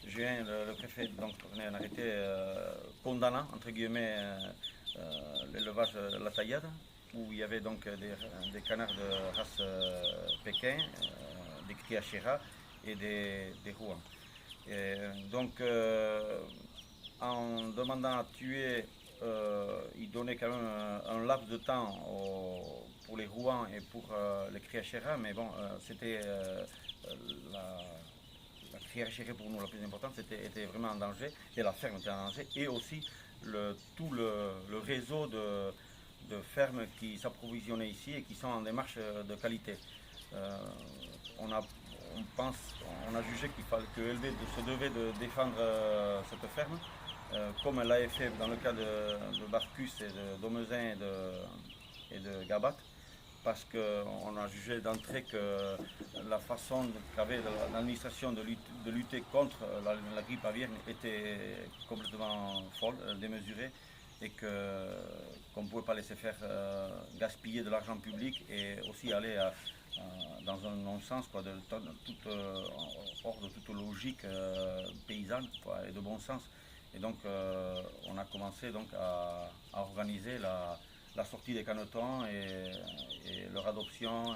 juin. Le préfet donc, prenait un arrêté condamnant, entre guillemets, l'élevage de la taillade, où il y avait donc des canards de race Pékin, des criachera et des Rouen. Et donc, en demandant à tuer, il donnait quand même un laps de temps pour les Rouen et pour les criachera, mais bon, c'était la criachera pour nous la plus importante, était vraiment en danger, et la ferme était en danger, et aussi tout le réseau de fermes qui s'approvisionnaient ici et qui sont en démarche de qualité. On a on a jugé que Elbé se devait de défendre cette ferme, comme elle l'avait fait dans le cas de Barcus et de Domezin et de Gabat, parce qu'on a jugé d'entrée que la façon qu'avait l'administration de lutter contre la grippe aviaire était complètement folle, démesurée, et qu'on ne pouvait pas laisser faire gaspiller de l'argent public et aussi aller dans un non-sens, hors de toute logique paysanne, quoi, et de bon sens. Et donc on a commencé donc à organiser la sortie des canetons et leur adoption,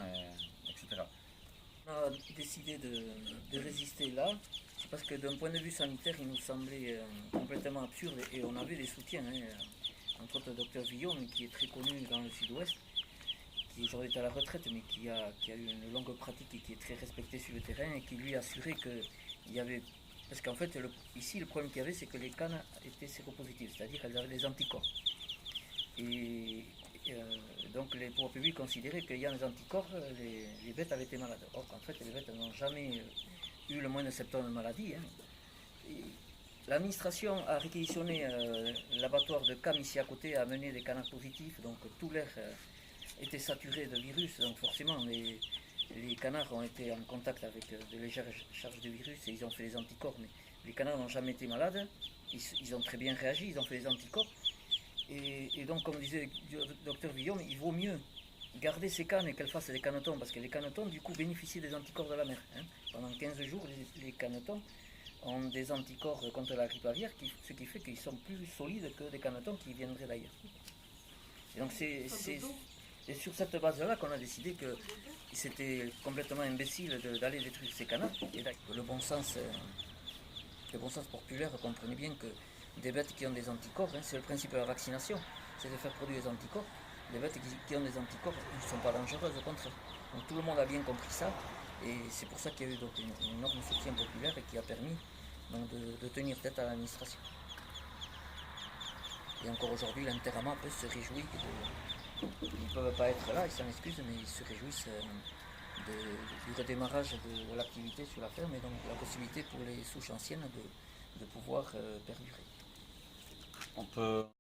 etc. On a décidé de résister là, parce que d'un point de vue sanitaire, il nous semblait complètement absurde et on avait des soutiens, entre autres le docteur Villon, qui est très connu dans le sud-ouest, qui aujourd'hui est à la retraite, mais qui a eu une longue pratique et qui est très respecté sur le terrain et qui lui assurait qu'il y avait. Parce qu'en fait, ici, le problème qu'il y avait, c'est que les cannes étaient séropositives, c'est-à-dire qu'elles avaient des anticorps. Et donc les pouvoirs publics considéraient qu'il y a des anticorps, les bêtes avaient été malades. Or, en fait, les bêtes n'ont jamais eu le moins de symptômes de maladie. L'administration a réquisitionné l'abattoir de Cam ici à côté, a mené des canards positifs, donc tout l'air était saturé de virus, donc forcément les canards ont été en contact avec de légères charges de virus et ils ont fait des anticorps, mais les canards n'ont jamais été malades, ils ont très bien réagi, ils ont fait des anticorps. Et donc, comme disait le docteur Guillaume, il vaut mieux garder ces cannes et qu'elles fassent des canetons, parce que les canetons, du coup, bénéficient des anticorps de la mer. Pendant 15 jours, les canetons ont des anticorps contre la grippe aviaire, ce qui fait qu'ils sont plus solides que des canetons qui viendraient d'ailleurs. Et donc, c'est sur cette base-là qu'on a décidé que c'était complètement imbécile d'aller détruire ces canards. Et le bon sens populaire comprenait bien que des bêtes qui ont des anticorps, c'est le principe de la vaccination, c'est de faire produire des anticorps. Les bêtes qui ont des anticorps ne sont pas dangereuses, au contraire. Donc tout le monde a bien compris ça, et c'est pour ça qu'il y a eu donc un énorme soutien populaire et qui a permis donc, de tenir tête à l'administration. Et encore aujourd'hui, l'Interama peut se réjouir ils ne peuvent pas être là, ils s'en excusent, mais ils se réjouissent du redémarrage de l'activité sur la ferme et donc la possibilité pour les souches anciennes de pouvoir perdurer. On peut